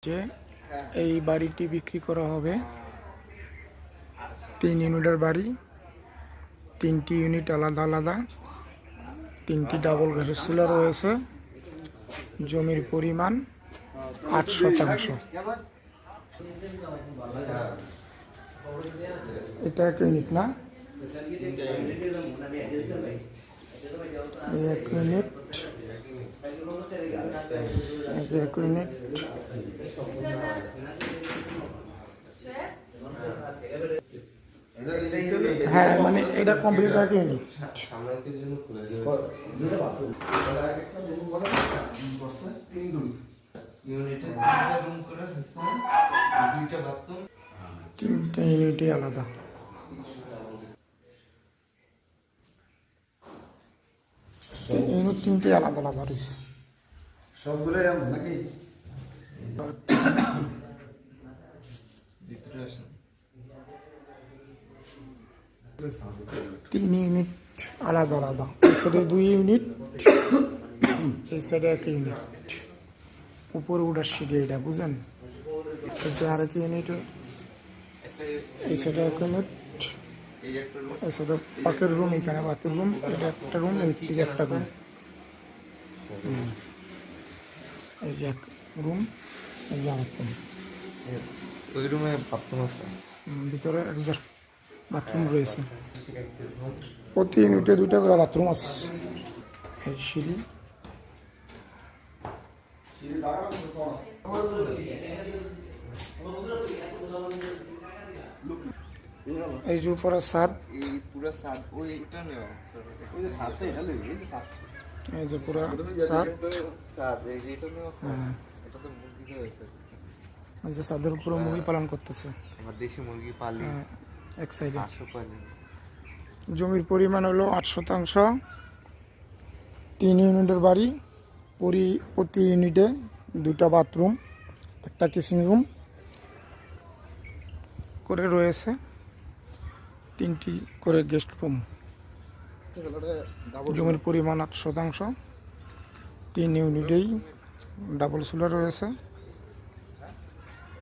যে এই বাড়িটি বিক্রি করা হবে 3 ইউনিটের বাড়ি, 3টি ইউনিট আলাদা আলাদা, 3টি ডাবল গ্যাসের চুলা রয়েছে। জমির পরিমাণ 8 শতাংশ। এটা 1 ইউনিট না, 1 ইউনিট, 1 ইউনিট। হ্যাঁ, মানে এটা কমপ্লিট 1 ইউনিট। তিনটা ইউনিটই আলাদা। ইউনিট 3টে আলাদা আলাদা রয়েছে সবগুলো নাকি? 3 ইউনিট আলাদা আলাদা। এই সাইডে 2 ইউনিট, এই সাইডে 1 ইউনিট। উপরে উঠার সিঁড়ি এটা, বুঝলেন? এটা আর 1 ইউনিট, এই সাইডে 1 ইউনিট, এই সাইডে পাকের রুম, এখানে বাথরুম, এটা একটা রুম, এইদিকে একটা রুম। এই যে 1 রুম, এই যে আরেকটা রুম। ওই রুমে বাথরুম আছে, ভিতরে এক্সস্ট বাথরুম রয়েছে। প্রতি ইউনিটে 2টা করে বাথরুম আছে। এই সিঁড়ি, এই যে উপরে ছাদ, এই পুরো ছাদ ওইটা নেওয়া, ওই যে ছাদটা এটা লই, এই যে ছাদ, এই যে পুরো ছাদ, ছাদ এই যে এটা নেওয়া, এটা তো মুরগি হয়েছে। এই যে ছাদের উপরে মুরগি পালন করতেছে। আমরা দেশি মুরগি পালি এক সাইডে। 500 পালি। জমির পরিমাণ হলো 8 শতাংশ। 3 ইউনিটের বাড়ি, প্রতি ইউনিটে 2টা বাথরুম, একটা কিচেন রুম করে রয়েছে, 3টি করে গেস্ট রুম। জমির পরিমাণ 8 শতাংশ। 3 ইউনিটেই ডাবল চুলা রয়েছে।